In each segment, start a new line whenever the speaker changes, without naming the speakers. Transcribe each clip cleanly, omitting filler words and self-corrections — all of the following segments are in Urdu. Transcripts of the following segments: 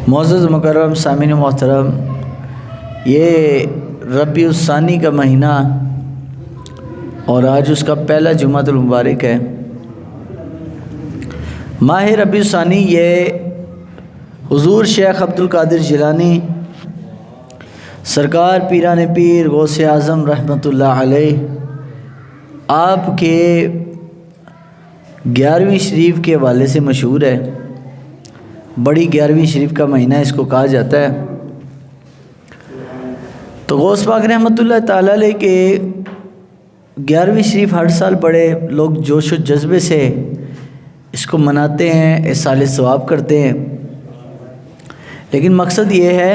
معزز مکرم سامعین محترم، یہ ربیع الثانی کا مہینہ اور آج اس کا پہلا جمعۃ المبارک ہے۔ ماہ ربیع الثانی یہ حضور شیخ عبد القادر جیلانی سرکار پیران پیر غوث اعظم رحمۃ اللہ علیہ آپ کے 11ویں شریف کے حوالے سے مشہور ہے۔ بڑی 11ویں شریف کا مہینہ اس کو کہا جاتا ہے۔ تو غوث پاک رحمۃ اللہ تعالیٰ علیہ کے 11ویں شریف ہر سال بڑے لوگ جوش و جذبے سے اس کو مناتے ہیں، احصال ثواب کرتے ہیں، لیکن مقصد یہ ہے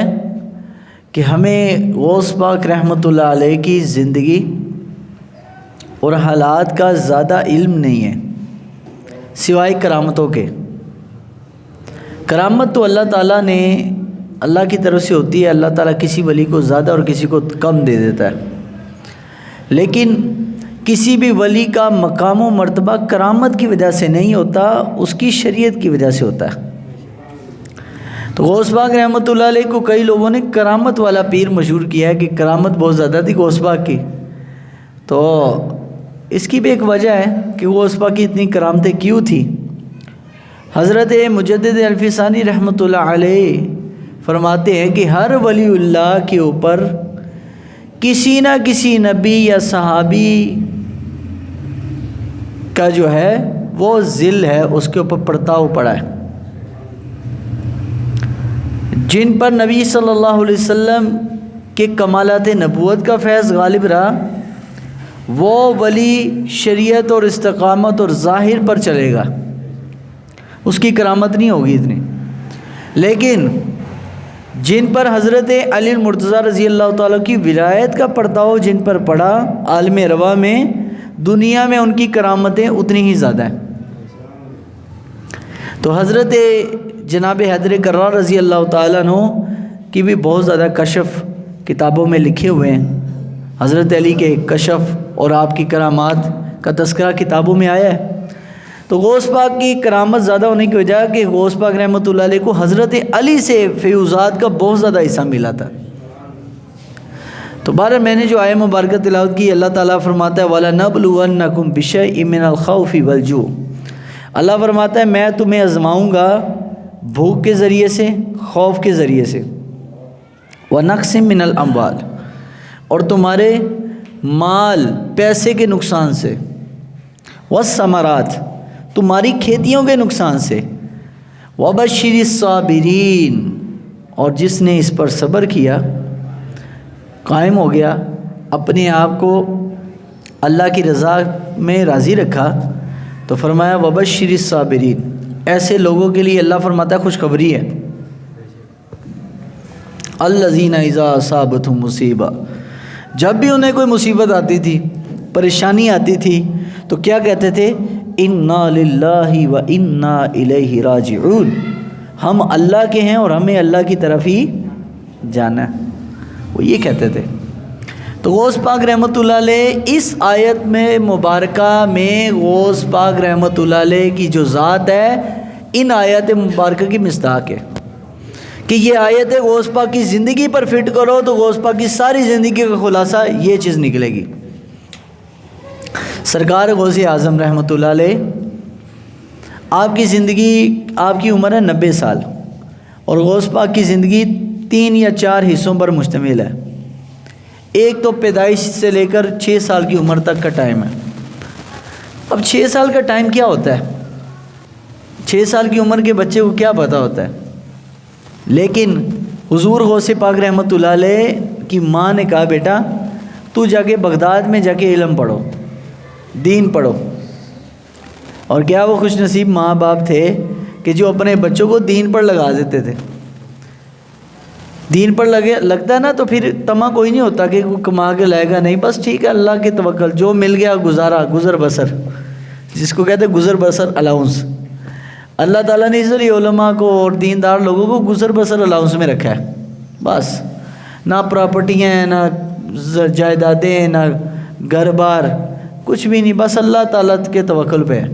کہ ہمیں غوث پاک رحمۃ اللہ علیہ کی زندگی اور حالات کا زیادہ علم نہیں ہے سوائے کرامتوں کے۔ کرامت تو اللہ تعالیٰ نے اللہ کی طرف سے ہوتی ہے، اللہ تعالیٰ کسی ولی کو زیادہ اور کسی کو کم دے دیتا ہے، لیکن کسی بھی ولی کا مقام و مرتبہ کرامت کی وجہ سے نہیں ہوتا، اس کی شریعت کی وجہ سے ہوتا ہے۔ تو غوث پاک رحمۃ اللہ علیہ کو کئی لوگوں نے کرامت والا پیر مشہور کیا ہے کہ کرامت بہت زیادہ تھی غوث پاک کی۔ تو اس کی بھی ایک وجہ ہے کہ غوث پاک کی اتنی کرامتیں کیوں تھی۔ حضرت مجدد الفی ثانی رحمۃ اللہ علیہ فرماتے ہیں کہ ہر ولی اللہ کے اوپر کسی نہ کسی نبی یا صحابی کا جو ہے وہ ذل ہے، اس کے اوپر پرتاؤ پڑا ہے۔ جن پر نبی صلی اللہ علیہ وسلم کے کمالات نبوت کا فیض غالب رہا، وہ ولی شریعت اور استقامت اور ظاہر پر چلے گا، اس کی کرامت نہیں ہوگی اتنی۔ لیکن جن پر حضرت علی المرتضیٰ رضی اللہ تعالیٰ کی ولایت کا پرتاؤ جن پر پڑا عالم روا میں، دنیا میں ان کی کرامتیں اتنی ہی زیادہ ہیں۔ تو حضرت جناب حیدر کرار رضی اللہ تعالیٰ عنہ کی بھی بہت زیادہ کشف کتابوں میں لکھے ہوئے ہیں۔ حضرت علی کے کشف اور آپ کی کرامات کا تذکرہ کتابوں میں آیا ہے۔ تو غوث پاک کی کرامت زیادہ ہونے کی وجہ کہ غوث پاک رحمۃ اللہ علیہ کو حضرت علی سے فیوزات کا بہت زیادہ حصہ ملا تھا۔ تو بہرحال میں نے جو آیہ مبارکہ تلاوت کی، اللہ تعالیٰ فرماتا ہے وَلَنَبْلُوَنَّكُمْ بِشَيْءٍ مِّنَ الْخَوْفِ وَالْجُوعِ، اللہ فرماتا ہے میں تمہیں آزماؤں گا بھوک کے ذریعے سے، خوف کے ذریعے سے، وَنَقْصٍ مِّنَ الْأَمْوَالِ، اور تمہارے مال پیسے کے نقصان سے، وَالثَّمَرَاتِ، تمہاری کھیتیوں کے نقصان سے، وَبَشِّرِ الصَّابِرِينَ، اور جس نے اس پر صبر کیا، قائم ہو گیا، اپنے آپ کو اللہ کی رضا میں راضی رکھا، تو فرمایا وَبَشِّرِ الصَّابِرِينَ، ایسے لوگوں کے لیے اللہ فرماتا ہے خوشخبری ہے۔ الَّذِينَ إِذَا أَصَابَتْهُم مُّصِیبَۃٌ، جب بھی انہیں کوئی مصیبت آتی تھی، پریشانی آتی تھی، تو کیا کہتے تھے؟ اِنَّا لِلَّهِ وَإِنَّا إِلَيْهِ رَاجِعُونَ، ہم اللہ کے ہیں اور ہمیں اللہ کی طرف ہی جانا ہے، وہ یہ کہتے تھے۔ تو غوث پاک رحمۃ اللہ علیہ اس آیت میں مبارکہ میں غوث پاک رحمۃ اللہ علیہ کی جو ذات ہے ان آیات مبارکہ کی مصداق ہے کہ یہ آیت غوث پاک کی زندگی پر فٹ کرو تو غوث پاک کی ساری زندگی کا خلاصہ یہ چیز نکلے گی۔ سرکار غوث اعظم رحمۃ اللہ علیہ، آپ کی زندگی، آپ کی عمر ہے 90 سال، اور غوث پاک کی زندگی 3 یا 4 حصوں پر مشتمل ہے۔ ایک تو پیدائش سے لے کر 6 سال کی عمر تک کا ٹائم ہے۔ اب 6 سال کا ٹائم کیا ہوتا ہے؟ 6 سال کی عمر کے بچے کو کیا پتہ ہوتا ہے؟ لیکن حضور غوث پاک رحمۃ اللہ علیہ کی ماں نے کہا بیٹا تو جا کے بغداد میں جا کے علم پڑھو، دین پڑھو۔ اور کیا وہ خوش نصیب ماں باپ تھے کہ جو اپنے بچوں کو دین پر لگا دیتے تھے۔ دین پر لگتا ہے نا تو پھر طمع کوئی نہیں ہوتا کہ وہ کما کے لائے گا، نہیں، بس ٹھیک ہے اللہ کے توکل، جو مل گیا گزارا، گزر بسر، جس کو کہتے ہیں گزر بسر الاؤنس۔ اللہ تعالیٰ نے اس لیے علماء کو اور دیندار لوگوں کو گزر بسر الاؤنس میں رکھا ہے، بس نہ پراپرٹیاں ہیں، نہ جائیدادیں، نہ گھر بار، کچھ بھی نہیں، بس اللہ تعالیٰ کے توکل پہ ہے،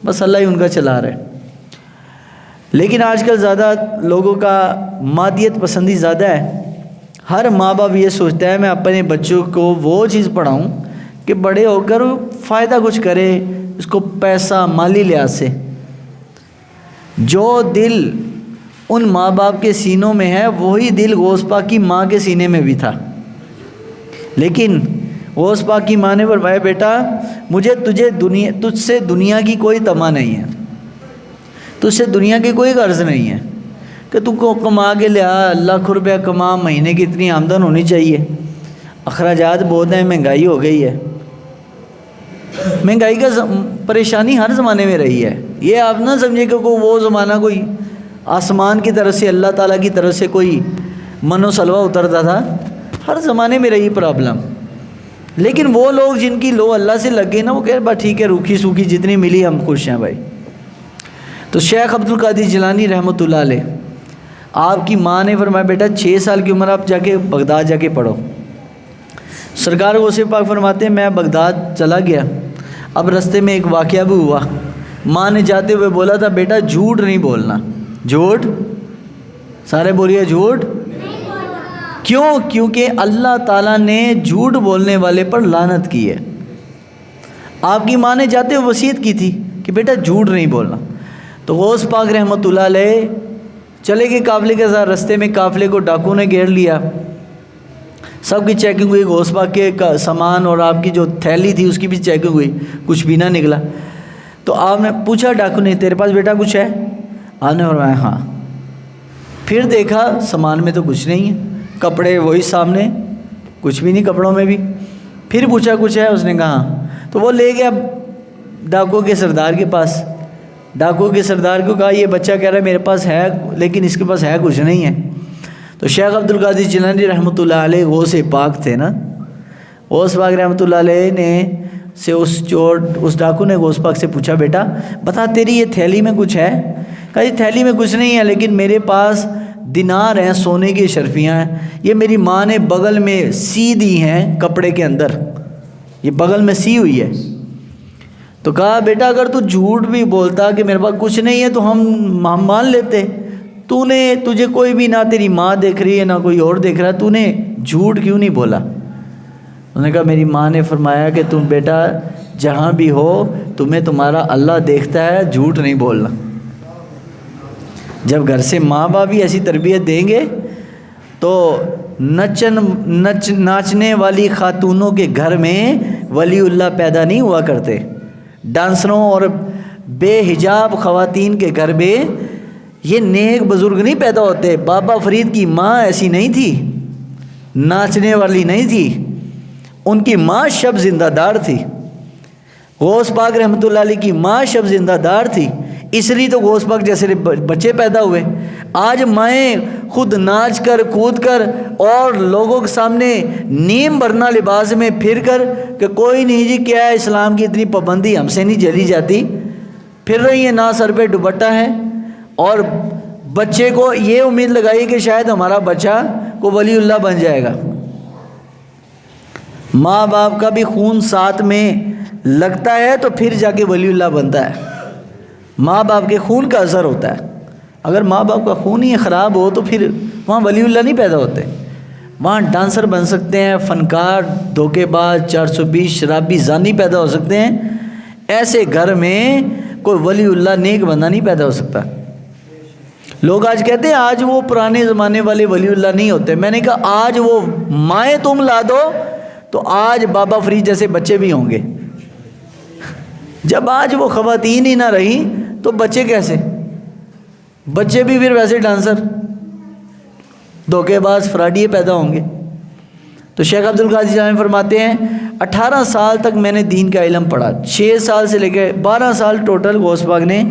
بس اللہ ہی ان کا چلا رہا ہے۔ لیکن آج کل زیادہ لوگوں کا مادیت پسندی زیادہ ہے. ہر ماں باپ یہ سوچتا ہے میں اپنے بچوں کو وہ چیز پڑھاؤں کہ بڑے ہو کر فائدہ کچھ کرے, اس کو پیسہ مالی لحاظ سے. جو دل ان ماں باپ کے سینوں میں ہے وہی دل غوث پاک کی ماں کے سینے میں بھی تھا. لیکن غوث پاک کی ماں نے فرمایا بیٹا مجھے تجھ سے دنیا کی کوئی طمع نہیں ہے, تجھ سے دنیا کی کوئی غرض نہیں ہے کہ تو کو کما کے لیا, لاکھ روپیہ کما, مہینے کی اتنی آمدن ہونی چاہیے. اخراجات بہت ہیں, مہنگائی ہو گئی ہے. مہنگائی کا پریشانی ہر زمانے میں رہی ہے. یہ آپ نہ سمجھے کہ وہ زمانہ کوئی آسمان کی طرف سے اللہ تعالیٰ کی طرف سے کوئی من و سلوہ اترتا تھا. ہر زمانے میں رہی پرابلم. لیکن وہ لوگ جن کی لو اللہ سے لگ گئی نا, وہ کہہ بس ٹھیک ہے روکھی سوکھی جتنی ملی ہم خوش ہیں بھائی. تو شیخ عبد القادر جیلانی رحمۃ اللہ علیہ, آپ کی ماں نے فرمایا بیٹا 6 سال کی عمر آپ جا کے بغداد جا کے پڑھو. سرکار غوث پاک فرماتے ہیں میں بغداد چلا گیا. اب رستے میں ایک واقعہ بھی ہوا. ماں نے جاتے ہوئے بولا تھا بیٹا جھوٹ نہیں بولنا. جھوٹ, سارے بولیے جھوٹ. کیوں؟ کیونکہ اللہ تعالیٰ نے جھوٹ بولنے والے پر لعنت کی ہے. آپ کی ماں نے جاتے ہوئے وصیت کی تھی کہ بیٹا جھوٹ نہیں بولنا. تو غوث پاک رحمۃ اللہ علیہ چلے گئے قافلے کے ساتھ. رستے میں قافلے کو ڈاکو نے گھیر لیا, سب کی چیکنگ ہوئی. غوث پاک کے سامان اور آپ کی جو تھیلی تھی اس کی بھی چیکنگ ہوئی, کچھ بھی نہ نکلا. تو آپ نے پوچھا ڈاکو نے تیرے پاس بیٹا کچھ ہے؟ آپ نے فرمایا ہاں. پھر دیکھا سامان میں تو کچھ نہیں ہے, کپڑے وہی سامنے, کچھ بھی نہیں کپڑوں میں بھی. پھر پوچھا کچھ ہے؟ اس نے کہا ہاں. تو وہ لے گیا ڈاکو کے سردار کے پاس. ڈاکو کے سردار کو کہا یہ بچہ کہہ رہا ہے میرے پاس ہے لیکن اس کے پاس ہے کچھ نہیں ہے. تو شیخ عبد القادر جیلانی رحمۃ اللہ علیہ غوث پاک تھے نا, غوث پاک رحمۃ اللہ علیہ نے سے اس ڈاکو نے غوث پاک سے پوچھا بیٹا بتا تیری یہ تھیلی میں کچھ ہے؟ کہا یہ تھیلی میں کچھ نہیں ہے لیکن میرے پاس دینار ہیں, سونے کی اشرفیاں ہیں, یہ میری ماں نے بغل میں سی دی ہیں کپڑے کے اندر, یہ بغل میں سی ہوئی ہے. تو کہا بیٹا اگر تو جھوٹ بھی بولتا کہ میرے پاس کچھ نہیں ہے تو ہم مان لیتے. تجھے کوئی بھی نہ تیری ماں دیکھ رہی ہے نہ کوئی اور دیکھ رہا ہے, تو نے جھوٹ کیوں نہیں بولا؟ انہوں نے کہا میری ماں نے فرمایا کہ تم بیٹا جہاں بھی ہو تمہیں تمہارا اللہ دیکھتا ہے, جھوٹ نہیں بولنا. جب گھر سے ماں باپ بھی ایسی تربیت دیں گے تو ناچنے والی خاتونوں کے گھر میں ولی اللہ پیدا نہیں ہوا کرتے. ڈانسروں اور بے حجاب خواتین کے گھر میں یہ نیک بزرگ نہیں پیدا ہوتے. بابا فرید کی ماں ایسی نہیں تھی, ناچنے والی نہیں تھی, ان کی ماں شب زندہ دار تھی. غوث پاک رحمۃ اللہ علیہ کی ماں شب زندہ دار تھی, اس لیے تو غوث پاک جیسے بچے پیدا ہوئے. آج مائیں خود ناچ کر کود کر اور لوگوں کے سامنے نیم برنا لباس میں پھر کر کہ کوئی نہیں جی کیا ہے اسلام کی اتنی پابندی ہم سے نہیں جلی جاتی, پھر رہی ہیں نہ سر پہ دوپٹہ ہے, اور بچے کو یہ امید لگائی کہ شاید ہمارا بچہ کو ولی اللہ بن جائے گا. ماں باپ کا بھی خون ساتھ میں لگتا ہے تو پھر جا کے ولی اللہ بنتا ہے. ماں باپ کے خون کا اثر ہوتا ہے. اگر ماں باپ کا خون ہی خراب ہو تو پھر وہاں ولی اللہ نہیں پیدا ہوتے. وہاں ڈانسر بن سکتے ہیں, فنکار, دھوکے باز, 420 شرابی, زانی پیدا ہو سکتے ہیں. ایسے گھر میں کوئی ولی اللہ نیک بندہ نہیں پیدا ہو سکتا. لوگ آج کہتے ہیں آج وہ پرانے زمانے والے ولی اللہ نہیں ہوتے. میں نے کہا آج وہ مائیں تم لا دو تو آج بابا فرید جیسے بچے بھی ہوں گے. جب آج وہ خواتین ہی نہ رہی تو بچے کیسے؟ بچے بھی پھر ویسے ڈانسر, دھوکے باز, فراڈیے پیدا ہوں گے. تو شیخ عبد القادر جیلانی فرماتے ہیں 18 سال تک میں نے دین کا علم پڑھا. 6 سال سے لے کے 12 سال ٹوٹل غوث پاک نے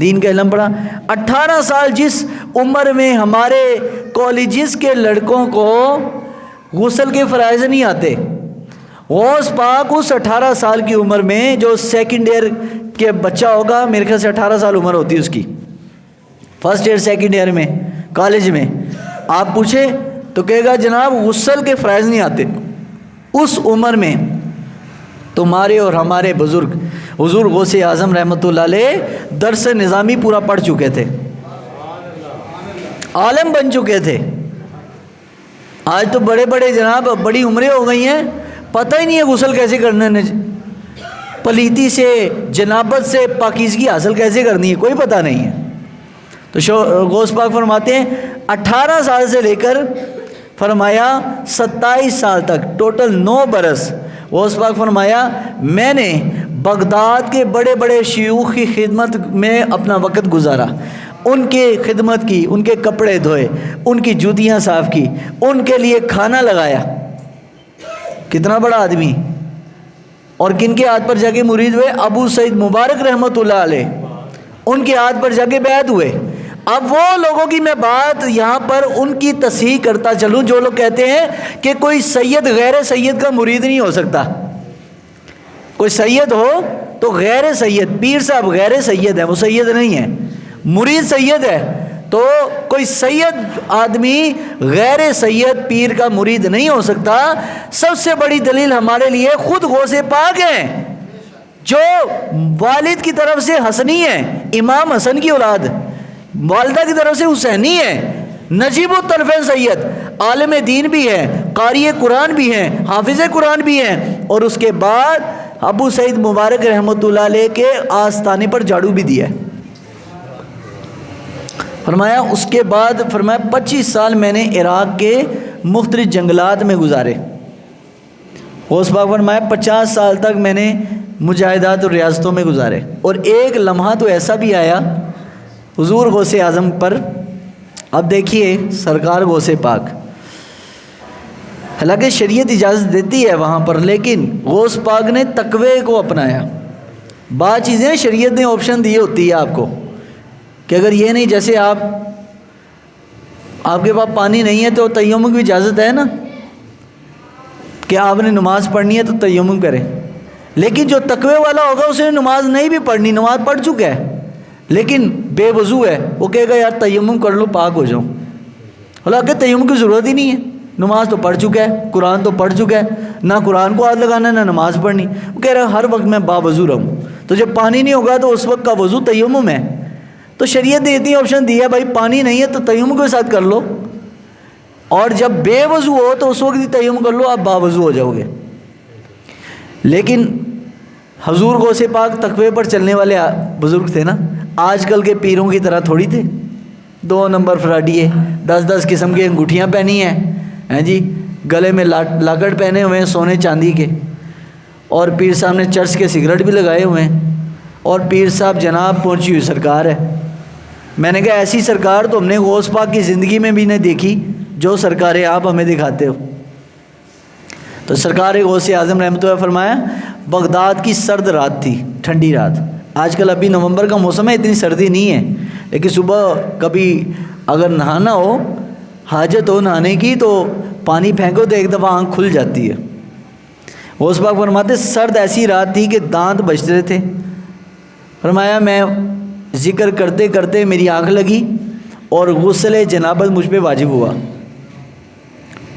دین کا علم پڑھا. 18 سال جس عمر میں ہمارے کالجز کے لڑکوں کو غسل کے فرائض نہیں آتے, غوث پاک اس 18 سال کی عمر میں جو سیکنڈ ایئر کے بچہ ہوگا, میرے خیال سے 18 سال عمر ہوتی ہے اس کی, فرسٹ ایئر سیکنڈ ایئر میں کالج میں, آپ پوچھے تو کہے گا جناب غسل کے فرائض نہیں آتے. اس عمر میں تمہارے اور ہمارے بزرگ حضور غوث اعظم رحمۃ اللہ علیہ درس نظامی پورا پڑھ چکے تھے. عالم بن چکے تھے. آج تو بڑے بڑے جناب بڑی عمریں ہو گئی ہیں, پتہ ہی نہیں ہے غسل کیسے کرنا ہے, پلیتی سے جنابت سے پاکیزگی حاصل کیسے کرنی ہے, کوئی پتہ نہیں ہے. تو غوث پاک فرماتے ہیں 18 سال سے لے کر فرمایا 27 سال تک, ٹوٹل 9 برس غوث پاک فرمایا میں نے بغداد کے بڑے بڑے شیوخ کی خدمت میں اپنا وقت گزارا, ان کی خدمت کی, ان کے کپڑے دھوئے, ان کی جوتیاں صاف کی, ان کے لیے کھانا لگایا. کتنا بڑا آدمی. اور کن کے ہاتھ پر جا کے مرید ہوئے؟ ابو سعید مبارک رحمۃ اللہ علیہ, ان کے ہاتھ پر جا کے بیعت ہوئے. اب وہ لوگوں کی میں بات یہاں پر ان کی تصحیح کرتا چلوں جو لوگ کہتے ہیں کہ کوئی سید غیر سید کا مرید نہیں ہو سکتا. کوئی سید ہو تو غیر سید, پیر صاحب غیر سید ہے, وہ سید نہیں ہے, مرید سید ہے. تو کوئی سید آدمی غیر سید پیر کا مرید نہیں ہو سکتا. سب سے بڑی دلیل ہمارے لیے خود غوث پاک ہیں, جو والد کی طرف سے حسنی ہے, امام حسن کی اولاد, والدہ کی طرف سے حسینی ہے, نجیب الطرفین سید, عالم دین بھی ہے, قاری قرآن بھی ہیں, حافظ قرآن بھی ہیں, اور اس کے بعد ابو سعید مبارک رحمۃ اللہ علیہ کے آستانے پر جھاڑو بھی دیا ہے. فرمایا اس کے بعد فرمایا 25 سال میں نے عراق کے مختلف جنگلات میں گزارے. غوث پاک فرمایا 50 سال تک میں نے مجاہدات اور ریاستوں میں گزارے. اور ایک لمحہ تو ایسا بھی آیا حضور غوث اعظم پر. اب دیکھیے سرکار غوث پاک, حالانکہ شریعت اجازت دیتی ہے وہاں پر, لیکن غوث پاک نے تقوی کو اپنایا. بعض چیزیں شریعت نے آپشن دی ہوتی ہے آپ کو کہ اگر یہ نہیں, جیسے آپ کے پاس پانی نہیں ہے تو تیمم کی اجازت ہے نا, کہ آپ نے نماز پڑھنی ہے تو تیمم کریں. لیکن جو تقوی والا ہوگا اسے نماز نہیں بھی پڑھنی, نماز پڑھ چکا ہے لیکن بے وضو ہے, وہ کہے گا یار تیمم کر لو پاک ہو جاؤں. حالانکہ تیمم کی ضرورت ہی نہیں ہے, نماز تو پڑھ چکا ہے, قرآن تو پڑھ چکا ہے, نہ قرآن کو ہاتھ لگانا نہ نماز پڑھنی. وہ کہہ رہا ہے ہر وقت میں باوضو رہوں. تو جب پانی نہیں ہوگا تو اس وقت کا وضو تیمم ہے. تو شریعت نے اتنی آپشن دی ہے بھائی پانی نہیں ہے تو تیمم کے ساتھ کر لو, اور جب بے وضو ہو تو اس وقت ہی تیمم کر لو, آپ باوضو ہو جاؤ گے. لیکن حضور غوث پاک تقوی پر چلنے والے بزرگ تھے نا, آج کل کے پیروں کی طرح تھوڑی تھے. 2 نمبر فراڈیے, 10 قسم کی انگوٹھیاں پہنی ہیں جی, گلے میں لاکڑ پہنے ہوئے ہیں سونے چاندی کے, اور پیر صاحب نے چرچ کے سگریٹ بھی لگائے ہوئے ہیں, اور پیر صاحب جناب پہنچی ہوئی سرکار ہے. میں نے کہا ایسی سرکار تو ہم نے غوث پاک کی زندگی میں بھی نہیں دیکھی جو سرکاریں آپ ہمیں دکھاتے ہو. تو سرکار غوث اعظم رحمۃ اللہ فرمایا بغداد کی سرد رات تھی, ٹھنڈی رات. آج کل ابھی نومبر کا موسم ہے, اتنی سردی نہیں ہے, لیکن صبح کبھی اگر نہانا ہو, حاجت ہو نہانے کی, تو پانی پھینکو تو ایک دفعہ آنکھ کھل جاتی ہے. غوث پاک فرماتے سرد ایسی رات تھی کہ دانت بج رہے تھے. فرمایا میں ذکر کرتے کرتے میری آنکھ لگی اور غسل جنابت مجھ پہ واجب ہوا.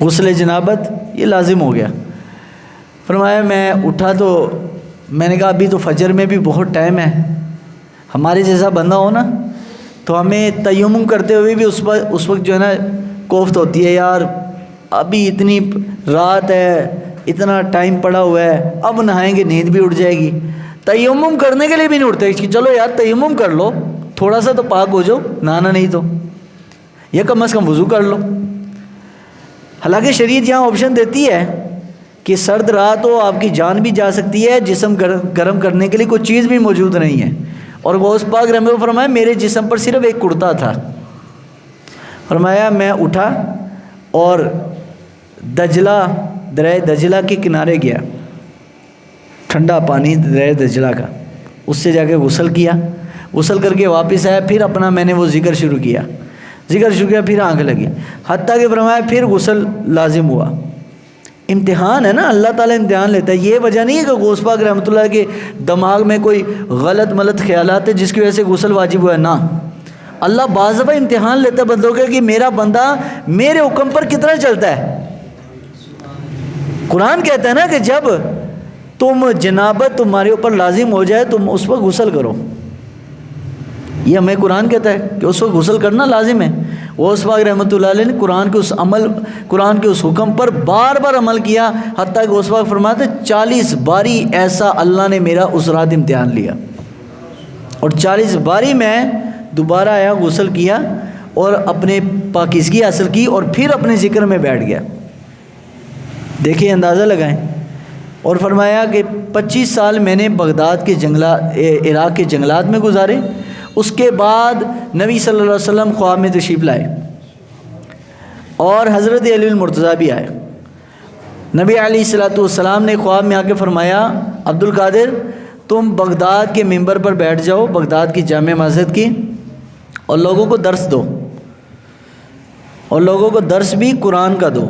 غسل جنابت یہ لازم ہو گیا. فرمایا میں اٹھا تو میں نے کہا ابھی تو فجر میں بھی بہت ٹائم ہے, ہمارے جیسا بندہ ہو نا تو ہمیں تیمم کرتے ہوئے بھی اس وقت جو ہے نا کوفت ہوتی ہے, یار ابھی اتنی رات ہے, اتنا ٹائم پڑا ہوا ہے, اب نہائیں گے نیند بھی اٹھ جائے گی. تیمم کرنے کے لیے بھی نہیں اٹھتے کہ چلو یار تیمم کر لو, تھوڑا سا تو پاک ہو جاؤ, نہانا نہیں تو یہ کم از کم وضو کر لو. حالانکہ شریعت یہاں آپشن دیتی ہے کہ سرد رات ہو, آپ کی جان بھی جا سکتی ہے, جسم گرم کرنے کے لیے کوئی چیز بھی موجود نہیں ہے. اور غوث پاک رحمۃ اللہ فرمایا میرے جسم پر صرف ایک کرتا تھا. فرمایا میں اٹھا اور دریا دجلہ کے کنارے گیا, ٹھنڈا پانی دریا دجلہ کا, اس سے جا کے غسل کیا, غسل کر کے واپس آیا, پھر اپنا میں نے وہ ذکر شروع کیا, پھر آنکھ لگی, حتیٰ کہ فرمایا پھر غسل لازم ہوا. امتحان ہے نا, اللہ تعالیٰ امتحان لیتا ہے. یہ وجہ نہیں ہے کہ غوث پاک رحمۃ اللہ کے دماغ میں کوئی غلط ملت خیالات ہیں جس کی وجہ سے غسل واجب ہوا ہے, نا. اللہ بعض دفعہ امتحان لیتا ہے بندوں کا کہ میرا بندہ میرے حکم پر کتنا چلتا ہے. قرآن کہتا ہے نا کہ جب تم جنابت تمہارے اوپر لازم ہو جائے تم اس وقت غسل کرو. یہ ہمیں قرآن کہتا ہے کہ اس وقت غسل کرنا لازم ہے. غوث پاک رحمۃ اللہ علیہ نے قرآن کے اس حکم پر بار بار عمل کیا، حتیٰ کہ غوث پاک فرماتے 40 باری ایسا اللہ نے میرا اس رات امتحان لیا، اور 40 باری میں دوبارہ آیا، غسل کیا اور اپنے پاکیزگی حاصل کی اور پھر اپنے ذکر میں بیٹھ گیا۔ دیکھیں، اندازہ لگائیں۔ اور فرمایا کہ 25 سال میں نے بغداد کے عراق کے جنگلات میں گزارے۔ اس کے بعد نبی صلی اللہ علیہ وسلم خواب میں تشریف لائے اور حضرت علی المرتضیٰ بھی آئے۔ نبی علیہ السلام نے خواب میں آ کے فرمایا، عبد القادر تم بغداد کے ممبر پر بیٹھ جاؤ، بغداد کی جامع مسجد کی، اور لوگوں کو درس دو، اور لوگوں کو درس بھی قرآن کا دو۔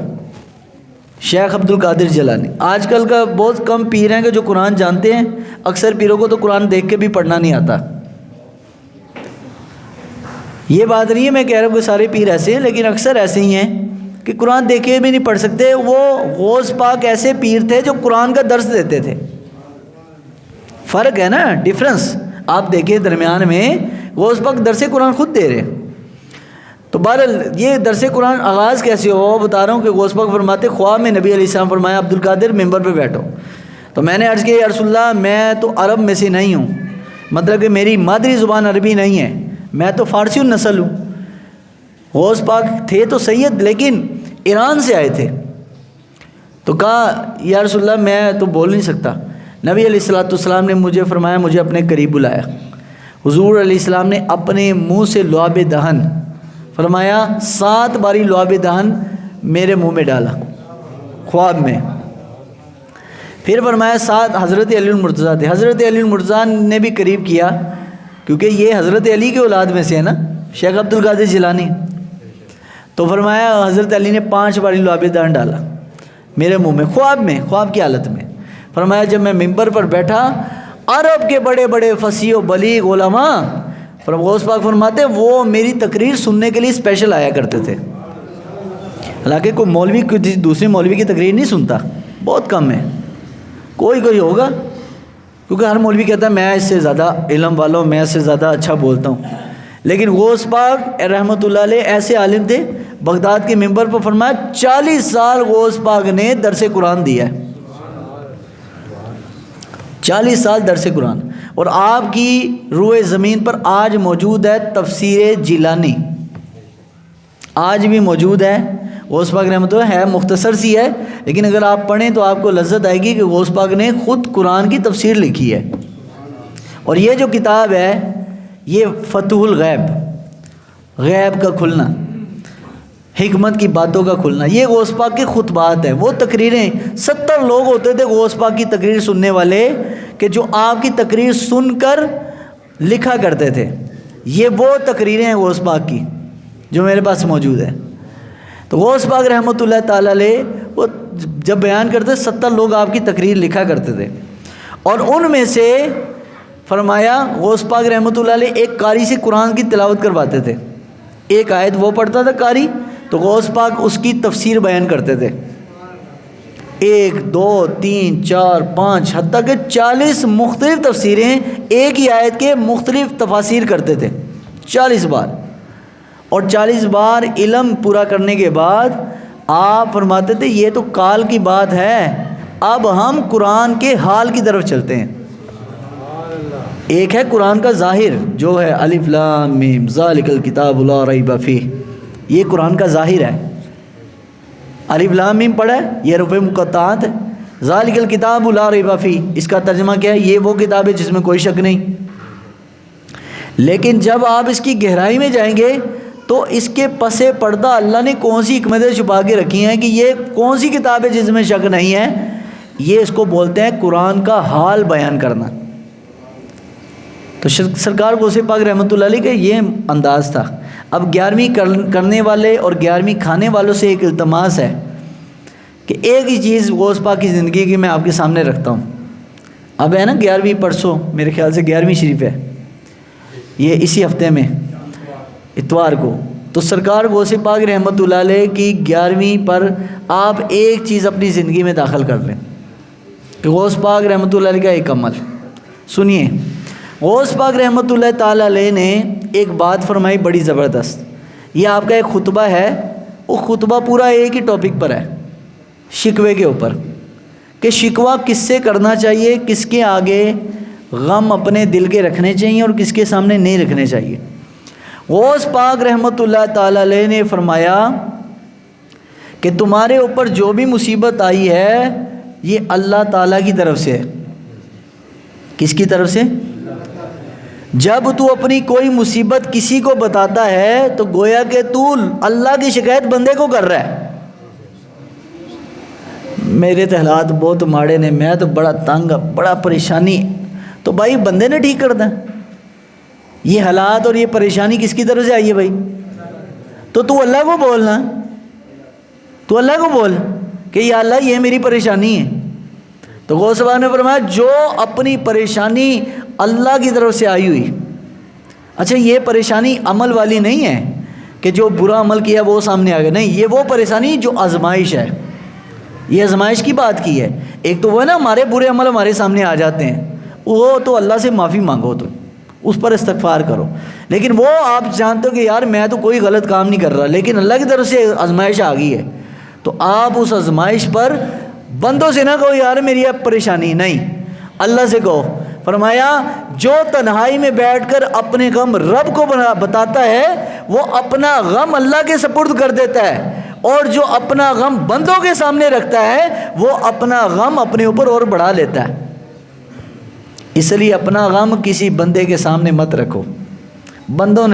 شیخ عبد القادر جیلانی، آج کل کا بہت کم پیر ہیں کہ جو قرآن جانتے ہیں، اکثر پیروں کو تو قرآن دیکھ کے بھی پڑھنا نہیں آتا۔ یہ بات نہیں ہے میں کہہ رہا ہوں کہ سارے پیر ایسے ہیں، لیکن اکثر ایسے ہی ہیں کہ قرآن دیکھے بھی نہیں پڑھ سکتے۔ وہ غوث پاک ایسے پیر تھے جو قرآن کا درس دیتے تھے۔ فرق ہے نا، ڈفرنس آپ دیکھیں درمیان میں۔ غوث پاک درس قرآن خود دے رہے ہیں۔ تو بہرحال یہ درس قرآن آغاز کیسے ہوا بتا رہا ہوں کہ غوث پاک فرماتے خواب میں نبی علیہ السلام فرمایا، عبد القادر ممبر پہ بیٹھو۔ تو میں نے عرض کیا، یا رسول اللہ میں تو عرب میں سے نہیں ہوں، مطلب کہ میری مادری زبان عربی نہیں ہے، میں تو فارسی النسل ہوں۔ غوث پاک تھے تو سید لیکن ایران سے آئے تھے۔ تو کہا، یا رسول اللہ میں تو بول نہیں سکتا۔ نبی علیہ السلام نے مجھے فرمایا، مجھے اپنے قریب بلایا۔ حضور علیہ السلام نے اپنے منہ سے لعاب دہن فرمایا، 7 باری لعاب دہن میرے منہ میں ڈالا خواب میں۔ پھر فرمایا 7 حضرت علی المرتضیٰ تھے۔ حضرت علی المرتضیٰ نے بھی قریب کیا، کیونکہ یہ حضرت علی کے اولاد میں سے ہے نا، شیخ عبد القادر جیلانی۔ تو فرمایا حضرت علی نے 5 باری لعاب دہن ڈالا میرے منہ میں، خواب کی حالت میں۔ فرمایا جب میں ممبر پر بیٹھا، عرب کے بڑے بڑے فصیح و بلیغ علماء، غوث پاک فرماتے وہ میری تقریر سننے کے لیے اسپیشل آیا کرتے تھے۔ حالانکہ کوئی مولوی دوسرے مولوی کی تقریر نہیں سنتا، بہت کم ہے، کوئی ہوگا، کیونکہ ہر مولوی کہتا ہے میں اس سے زیادہ علم والا ہوں، میں اس سے زیادہ اچھا بولتا ہوں۔ لیکن غوث پاک رحمۃ اللہ علیہ ایسے عالم تھے، بغداد کے ممبر پر فرمایا 40 سال غوث پاک نے درس قرآن دیا ہے، 40 سال درس قرآن۔ اور آپ کی روئے زمین پر آج موجود ہے تفسیر جیلانی، آج بھی موجود ہے۔ غوث پاک رحمۃ اللہ ہے مختصر سی ہے، لیکن اگر آپ پڑھیں تو آپ کو لذت آئے گی کہ غوث پاک نے خود قرآن کی تفسیر لکھی ہے۔ اور یہ جو کتاب ہے یہ فتح الغیب، غیب کا کھلنا، حکمت کی باتوں کا کھلنا، یہ غوث پاک کی خطبات ہیں۔ وہ تقریریں 70 لوگ ہوتے تھے غوث پاک کی تقریر سننے والے، کہ جو آپ کی تقریر سن کر لکھا کرتے تھے۔ یہ وہ تقریریں ہیں غوث پاک کی جو میرے پاس موجود ہے۔ تو غوث پاک رحمۃ اللہ تعالیٰ علیہ وہ جب بیان کرتے 70 لوگ آپ کی تقریر لکھا کرتے تھے، اور ان میں سے فرمایا غوث پاک رحمۃ اللہ علیہ ایک قاری سے قرآن کی تلاوت کرواتے تھے، ایک آیت وہ پڑھتا تھا قاری، تو غوث پاک اس کی تفسیر بیان کرتے تھے، 1 2 3 4 5 حتیٰ کہ 40 مختلف تفسیریں ایک ہی آیت کے مختلف تفاسیر کرتے تھے 40 بار۔ اور 40 بار علم پورا کرنے کے بعد آپ فرماتے تھے یہ تو کال کی بات ہے، اب ہم قرآن کے حال کی طرف چلتے ہیں۔ ایک ہے قرآن کا ظاہر جو ہے الف لام میم ذالک الکتاب لا ریب فیہ، یہ قرآن کا ظاہر ہے۔ الف لام میم پڑھا ہے، یہ حروف مقطعات ہے۔ ذالک الکتاب لا ریب فیہ، اس کا ترجمہ کیا ہے؟ یہ وہ کتاب ہے جس میں کوئی شک نہیں۔ لیکن جب آپ اس کی گہرائی میں جائیں گے تو اس کے پس پردہ اللہ نے کون سی حکمتیں چھپا کے رکھی ہیں کہ یہ کون سی کتاب ہے جس میں شک نہیں ہے، یہ اس کو بولتے ہیں قرآن کا حال بیان کرنا۔ تو سرکار غوث پاک رحمۃ اللہ علیہ کا یہ انداز تھا۔ اب 11ویں کرنے والے اور 11ویں کھانے والوں سے ایک التماس ہے کہ ایک ہی چیز غوث پاک کی زندگی کی میں آپ کے سامنے رکھتا ہوں۔ اب ہے نا 11ویں، پرسوں میرے خیال سے 11ویں شریف ہے، یہ اسی ہفتے میں اتوار کو۔ تو سرکار غوث پاک رحمۃ اللہ علیہ کی 11ویں پر آپ ایک چیز اپنی زندگی میں داخل کر لیں کہ غوث پاک رحمۃ اللہ علیہ کا ایک عمل سنیے۔ غوث پاک رحمۃ اللہ تعالیٰ علیہ نے ایک بات فرمائی بڑی زبردست، یہ آپ کا ایک خطبہ ہے، وہ خطبہ پورا ایک ہی ٹاپک پر ہے، شکوے کے اوپر، کہ شکوہ کس سے کرنا چاہیے، کس کے آگے غم اپنے دل کے رکھنے چاہیے اور کس کے سامنے نہیں رکھنے چاہیے۔ غوث پاک رحمۃ اللہ تعالی علیہ نے فرمایا کہ تمہارے اوپر جو بھی مصیبت آئی ہے یہ اللہ تعالیٰ کی طرف سے ہے۔ کس کی طرف سے؟ جب تو اپنی کوئی مصیبت کسی کو بتاتا ہے تو گویا کہ تو اللہ کی شکایت بندے کو کر رہا ہے۔ میرے تو حالات بہت ماڑے نے، میں تو بڑا تنگ، بڑا پریشانی، تو بھائی بندے نے ٹھیک کرنا ہے۔ یہ حالات اور یہ پریشانی کس کی طرف سے آئی ہے بھائی؟ تو اللہ کو بولنا، تو اللہ کو بول کہ یا اللہ یہ میری پریشانی ہے۔ تو غوث پاک نے فرمایا جو اپنی پریشانی اللہ کی طرف سے آئی ہوئی، اچھا یہ پریشانی عمل والی نہیں ہے کہ جو برا عمل کیا وہ سامنے آ گیا، نہیں، یہ وہ پریشانی جو آزمائش ہے، یہ آزمائش کی بات کی ہے۔ ایک تو وہ ہے نا ہمارے برے عمل ہمارے سامنے آ جاتے ہیں، وہ تو اللہ سے معافی مانگو، تو اس پر استغفار کرو، لیکن وہ آپ جانتے ہو کہ یار میں تو کوئی غلط کام نہیں کر رہا، لیکن اللہ کی طرف سے آزمائش آ گئی ہے، تو آپ اس آزمائش پر بندوں سے نہ کہو یار میری اب پریشانی، نہیں، اللہ سے کہو۔ فرمایا جو تنہائی میں بیٹھ کر اپنے غم رب کو بتاتا ہے وہ اپنا غم اللہ کے سپرد کر دیتا ہے، اور جو اپنا غم بندوں کے سامنے رکھتا ہے وہ اپنا غم اپنے اوپر اور بڑھا لیتا ہے۔ اس لیے اپنا غم کسی بندے کے سامنے مت رکھو، بندوں نے